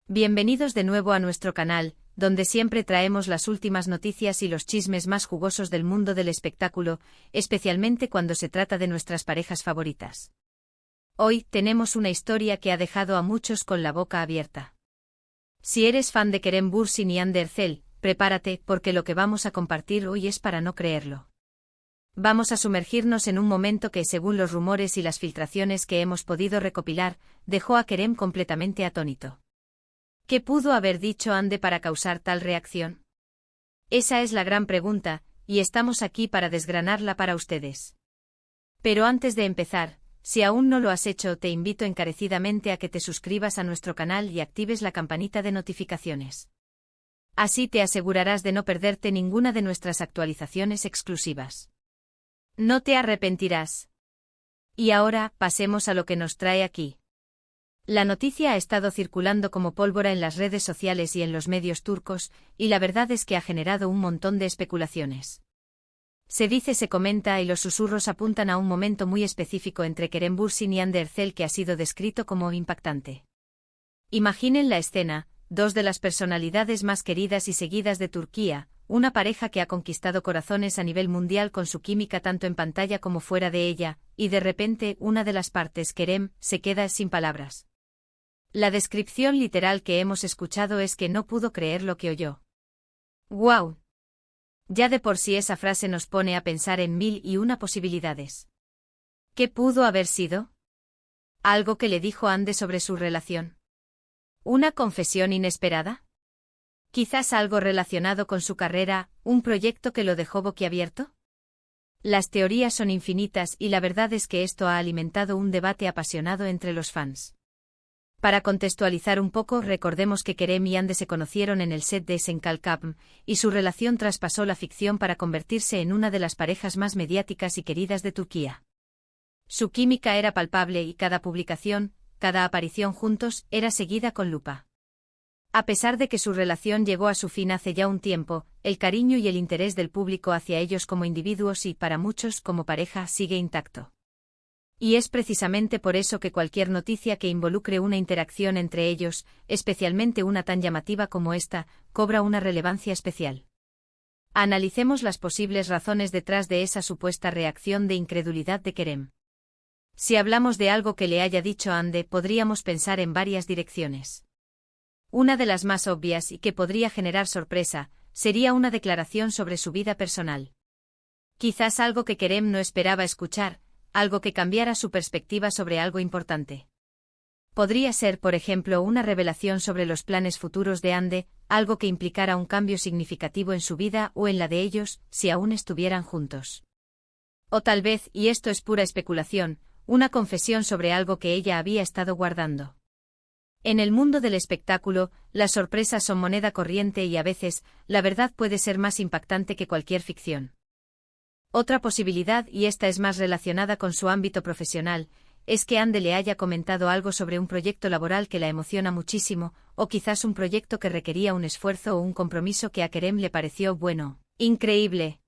Bienvenidos de nuevo a nuestro canal, donde siempre traemos las últimas noticias y los chismes más jugosos del mundo del espectáculo, especialmente cuando se trata de nuestras parejas favoritas. Hoy tenemos una historia que ha dejado a muchos con la boca abierta. Si eres fan de Kerem Bürsin y Hande Erçel, prepárate porque lo que vamos a compartir hoy es para no creerlo. Vamos a sumergirnos en un momento que, según los rumores y las filtraciones que hemos podido recopilar, dejó a Kerem completamente atónito. ¿Qué pudo haber dicho Hande para causar tal reacción? Esa es la gran pregunta, y estamos aquí para desgranarla para ustedes. Pero antes de empezar, si aún no lo has hecho, te invito encarecidamente a que te suscribas a nuestro canal y actives la campanita de notificaciones. Así te asegurarás de no perderte ninguna de nuestras actualizaciones exclusivas. No te arrepentirás. Y ahora, pasemos a lo que nos trae aquí. La noticia ha estado circulando como pólvora en las redes sociales y en los medios turcos, y la verdad es que ha generado un montón de especulaciones. Se dice, se comenta y los susurros apuntan a un momento muy específico entre Kerem Bürsin y Hande Erçel que ha sido descrito como impactante. Imaginen la escena: dos de las personalidades más queridas y seguidas de Turquía, una pareja que ha conquistado corazones a nivel mundial con su química tanto en pantalla como fuera de ella, y de repente una de las partes, Kerem, se queda sin palabras. La descripción literal que hemos escuchado es que no pudo creer lo que oyó. ¡Guau! Ya de por sí esa frase nos pone a pensar en mil y una posibilidades. ¿Qué pudo haber sido? ¿Algo que le dijo Hande sobre su relación? ¿Una confesión inesperada? ¿Quizás algo relacionado con su carrera, un proyecto que lo dejó boquiabierto? Las teorías son infinitas y la verdad es que esto ha alimentado un debate apasionado entre los fans. Para contextualizar un poco, recordemos que Kerem y Hande se conocieron en el set de Esenkalkapm, y su relación traspasó la ficción para convertirse en una de las parejas más mediáticas y queridas de Turquía. Su química era palpable y cada publicación, cada aparición juntos, era seguida con lupa. A pesar de que su relación llegó a su fin hace ya un tiempo, el cariño y el interés del público hacia ellos como individuos y, para muchos, como pareja, sigue intacto. Y es precisamente por eso que cualquier noticia que involucre una interacción entre ellos, especialmente una tan llamativa como esta, cobra una relevancia especial. Analicemos las posibles razones detrás de esa supuesta reacción de incredulidad de Kerem. Si hablamos de algo que le haya dicho Hande, podríamos pensar en varias direcciones. Una de las más obvias y que podría generar sorpresa, sería una declaración sobre su vida personal. Quizás algo que Kerem no esperaba escuchar, algo que cambiara su perspectiva sobre algo importante. Podría ser, por ejemplo, una revelación sobre los planes futuros de Hande, algo que implicara un cambio significativo en su vida o en la de ellos, si aún estuvieran juntos. O tal vez, y esto es pura especulación, una confesión sobre algo que ella había estado guardando. En el mundo del espectáculo, las sorpresas son moneda corriente y a veces, la verdad puede ser más impactante que cualquier ficción. Otra posibilidad, y esta es más relacionada con su ámbito profesional, es que Hande le haya comentado algo sobre un proyecto laboral que la emociona muchísimo, o quizás un proyecto que requería un esfuerzo o un compromiso que a Kerem le pareció bueno, increíble.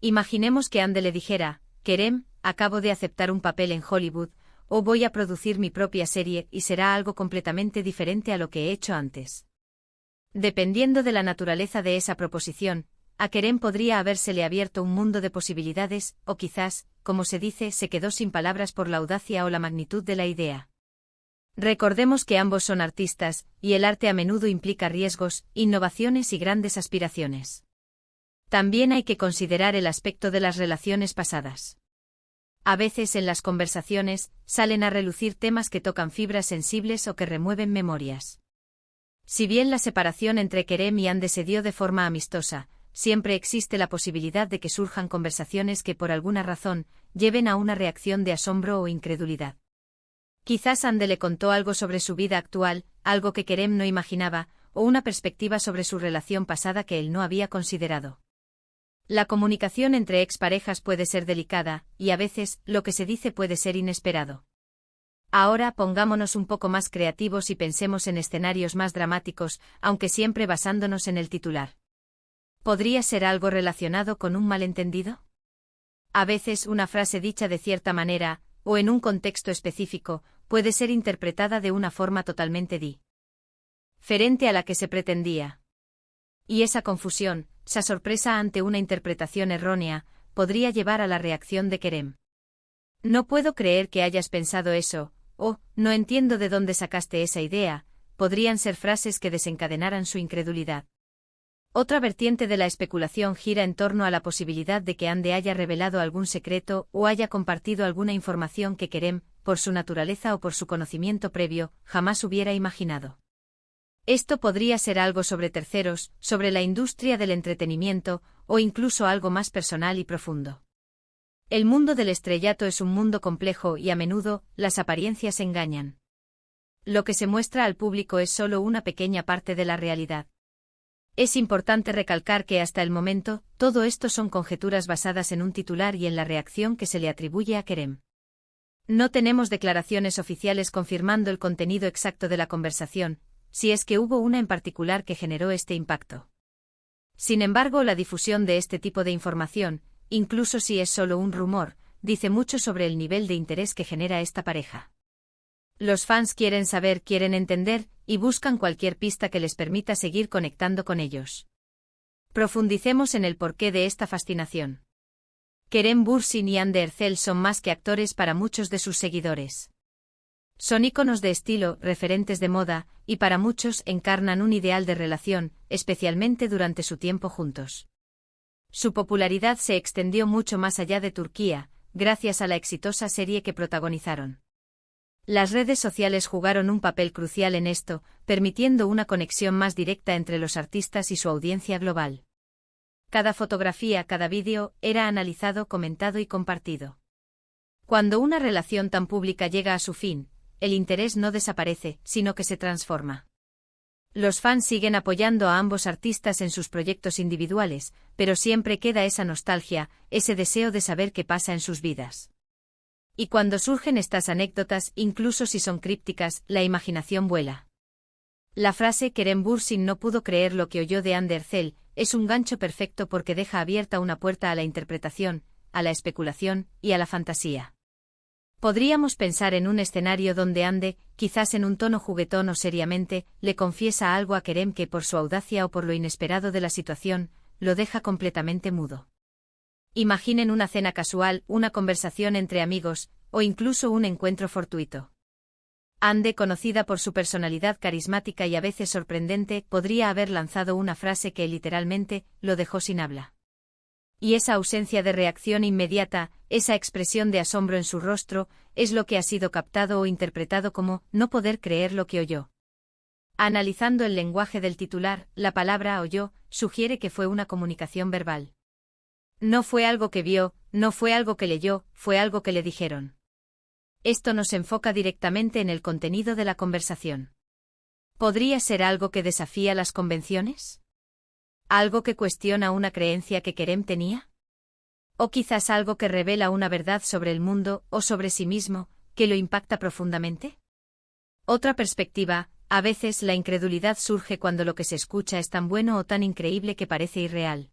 Imaginemos que Hande le dijera: Kerem, acabo de aceptar un papel en Hollywood, o voy a producir mi propia serie y será algo completamente diferente a lo que he hecho antes. Dependiendo de la naturaleza de esa proposición, a Kerem podría habérsele abierto un mundo de posibilidades, o quizás, como se dice, se quedó sin palabras por la audacia o la magnitud de la idea. Recordemos que ambos son artistas, y el arte a menudo implica riesgos, innovaciones y grandes aspiraciones. También hay que considerar el aspecto de las relaciones pasadas. A veces en las conversaciones, salen a relucir temas que tocan fibras sensibles o que remueven memorias. Si bien la separación entre Kerem y Hande se dio de forma amistosa, siempre existe la posibilidad de que surjan conversaciones que por alguna razón, lleven a una reacción de asombro o incredulidad. Quizás Hande le contó algo sobre su vida actual, algo que Kerem no imaginaba, o una perspectiva sobre su relación pasada que él no había considerado. La comunicación entre exparejas puede ser delicada, y a veces, lo que se dice puede ser inesperado. Ahora pongámonos un poco más creativos y pensemos en escenarios más dramáticos, aunque siempre basándonos en el titular. ¿Podría ser algo relacionado con un malentendido? A veces una frase dicha de cierta manera, o en un contexto específico, puede ser interpretada de una forma totalmente diferente a la que se pretendía. Y esa confusión, esa sorpresa ante una interpretación errónea, podría llevar a la reacción de Kerem. No puedo creer que hayas pensado eso, o, no entiendo de dónde sacaste esa idea, podrían ser frases que desencadenaran su incredulidad. Otra vertiente de la especulación gira en torno a la posibilidad de que Hande haya revelado algún secreto o haya compartido alguna información que Kerem, por su naturaleza o por su conocimiento previo, jamás hubiera imaginado. Esto podría ser algo sobre terceros, sobre la industria del entretenimiento, o incluso algo más personal y profundo. El mundo del estrellato es un mundo complejo y a menudo, las apariencias engañan. Lo que se muestra al público es solo una pequeña parte de la realidad. Es importante recalcar que hasta el momento, todo esto son conjeturas basadas en un titular y en la reacción que se le atribuye a Kerem. No tenemos declaraciones oficiales confirmando el contenido exacto de la conversación, si es que hubo una en particular que generó este impacto. Sin embargo, la difusión de este tipo de información, incluso si es solo un rumor, dice mucho sobre el nivel de interés que genera esta pareja. Los fans quieren saber, quieren entender, y buscan cualquier pista que les permita seguir conectando con ellos. Profundicemos en el porqué de esta fascinación. Kerem Bürsin y Hande Erçel son más que actores para muchos de sus seguidores. Son íconos de estilo, referentes de moda, y para muchos encarnan un ideal de relación, especialmente durante su tiempo juntos. Su popularidad se extendió mucho más allá de Turquía, gracias a la exitosa serie que protagonizaron. Las redes sociales jugaron un papel crucial en esto, permitiendo una conexión más directa entre los artistas y su audiencia global. Cada fotografía, cada vídeo, era analizado, comentado y compartido. Cuando una relación tan pública llega a su fin, el interés no desaparece, sino que se transforma. Los fans siguen apoyando a ambos artistas en sus proyectos individuales, pero siempre queda esa nostalgia, ese deseo de saber qué pasa en sus vidas. Y cuando surgen estas anécdotas, incluso si son crípticas, la imaginación vuela. La frase Kerem Bürsin no pudo creer lo que oyó de Hande Erçel es un gancho perfecto porque deja abierta una puerta a la interpretación, a la especulación y a la fantasía. Podríamos pensar en un escenario donde Hande, quizás en un tono juguetón o seriamente, le confiesa algo a Kerem que por su audacia o por lo inesperado de la situación, lo deja completamente mudo. Imaginen una cena casual, una conversación entre amigos, o incluso un encuentro fortuito. Hande, conocida por su personalidad carismática y a veces sorprendente, podría haber lanzado una frase que literalmente lo dejó sin habla. Y esa ausencia de reacción inmediata, esa expresión de asombro en su rostro, es lo que ha sido captado o interpretado como no poder creer lo que oyó. Analizando el lenguaje del titular, la palabra oyó sugiere que fue una comunicación verbal. No fue algo que vio, no fue algo que leyó, fue algo que le dijeron. Esto nos enfoca directamente en el contenido de la conversación. ¿Podría ser algo que desafía las convenciones? ¿Algo que cuestiona una creencia que Kerem tenía? ¿O quizás algo que revela una verdad sobre el mundo o sobre sí mismo, que lo impacta profundamente? Otra perspectiva, a veces la incredulidad surge cuando lo que se escucha es tan bueno o tan increíble que parece irreal.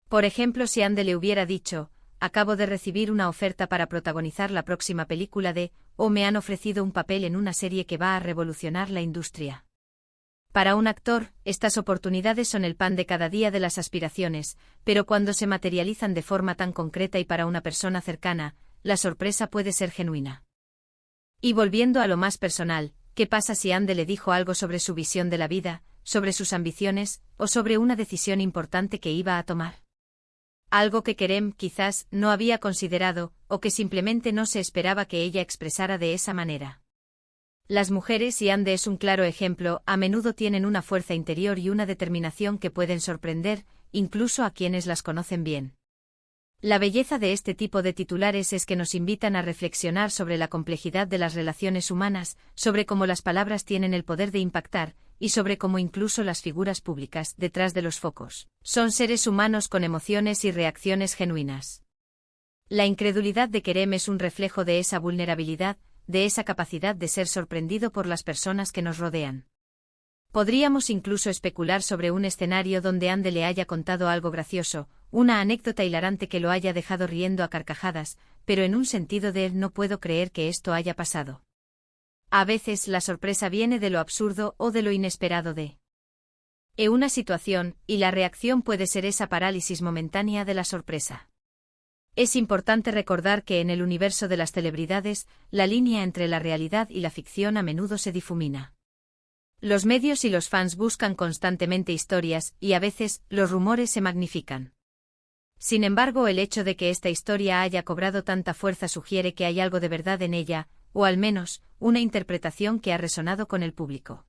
Por ejemplo, si Hande le hubiera dicho, acabo de recibir una oferta para protagonizar la próxima película o me han ofrecido un papel en una serie que va a revolucionar la industria. Para un actor, estas oportunidades son el pan de cada día de las aspiraciones, pero cuando se materializan de forma tan concreta y para una persona cercana, la sorpresa puede ser genuina. Y volviendo a lo más personal, ¿qué pasa si Hande le dijo algo sobre su visión de la vida, sobre sus ambiciones, o sobre una decisión importante que iba a tomar? Algo que Kerem, quizás, no había considerado, o que simplemente no se esperaba que ella expresara de esa manera. Las mujeres, y Hande es un claro ejemplo, a menudo tienen una fuerza interior y una determinación que pueden sorprender, incluso a quienes las conocen bien. La belleza de este tipo de titulares es que nos invitan a reflexionar sobre la complejidad de las relaciones humanas, sobre cómo las palabras tienen el poder de impactar, y sobre cómo incluso las figuras públicas, detrás de los focos, son seres humanos con emociones y reacciones genuinas. La incredulidad de Kerem es un reflejo de esa vulnerabilidad, de esa capacidad de ser sorprendido por las personas que nos rodean. Podríamos incluso especular sobre un escenario donde Hande le haya contado algo gracioso, una anécdota hilarante que lo haya dejado riendo a carcajadas, pero en un sentido de no puedo creer que esto haya pasado. A veces la sorpresa viene de lo absurdo o de lo inesperado de una situación, y la reacción puede ser esa parálisis momentánea de la sorpresa. Es importante recordar que en el universo de las celebridades, la línea entre la realidad y la ficción a menudo se difumina. Los medios y los fans buscan constantemente historias, y a veces, los rumores se magnifican. Sin embargo, el hecho de que esta historia haya cobrado tanta fuerza sugiere que hay algo de verdad en ella, o al menos, una interpretación que ha resonado con el público.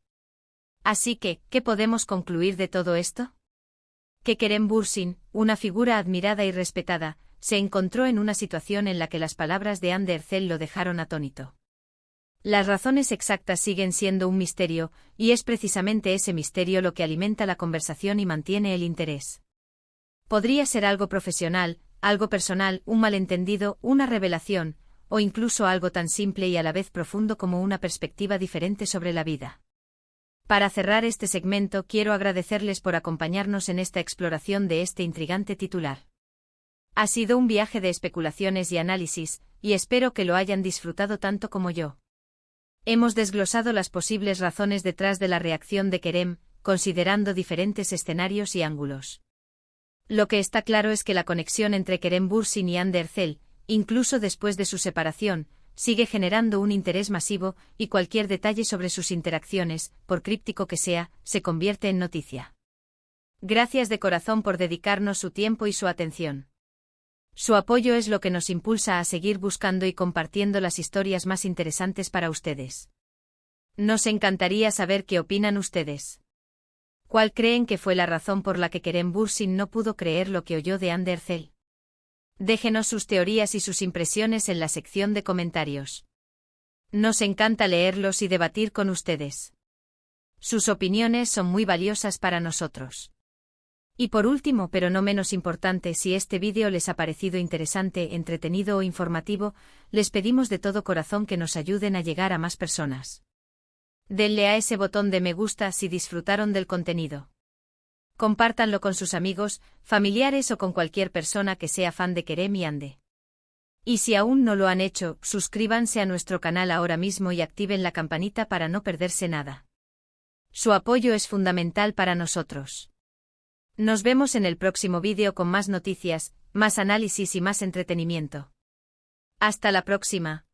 Así que, ¿qué podemos concluir de todo esto? Que Kerem Bürsin, una figura admirada y respetada, se encontró en una situación en la que las palabras de Hande Erçel lo dejaron atónito. Las razones exactas siguen siendo un misterio, y es precisamente ese misterio lo que alimenta la conversación y mantiene el interés. Podría ser algo profesional, algo personal, un malentendido, una revelación, o incluso algo tan simple y a la vez profundo como una perspectiva diferente sobre la vida. Para cerrar este segmento, quiero agradecerles por acompañarnos en esta exploración de este intrigante titular. Ha sido un viaje de especulaciones y análisis, y espero que lo hayan disfrutado tanto como yo. Hemos desglosado las posibles razones detrás de la reacción de Kerem, considerando diferentes escenarios y ángulos. Lo que está claro es que la conexión entre Kerem Bürsin y Hande Erçel, incluso después de su separación, sigue generando un interés masivo, y cualquier detalle sobre sus interacciones, por críptico que sea, se convierte en noticia. Gracias de corazón por dedicarnos su tiempo y su atención. Su apoyo es lo que nos impulsa a seguir buscando y compartiendo las historias más interesantes para ustedes. Nos encantaría saber qué opinan ustedes. ¿Cuál creen que fue la razón por la que Kerem Bürsin no pudo creer lo que oyó de Hande Erçel? Déjenos sus teorías y sus impresiones en la sección de comentarios. Nos encanta leerlos y debatir con ustedes. Sus opiniones son muy valiosas para nosotros. Y por último, pero no menos importante, si este vídeo les ha parecido interesante, entretenido o informativo, les pedimos de todo corazón que nos ayuden a llegar a más personas. Denle a ese botón de me gusta si disfrutaron del contenido. Compártanlo con sus amigos, familiares o con cualquier persona que sea fan de Kerem y Hande. Y si aún no lo han hecho, suscríbanse a nuestro canal ahora mismo y activen la campanita para no perderse nada. Su apoyo es fundamental para nosotros. Nos vemos en el próximo vídeo con más noticias, más análisis y más entretenimiento. Hasta la próxima.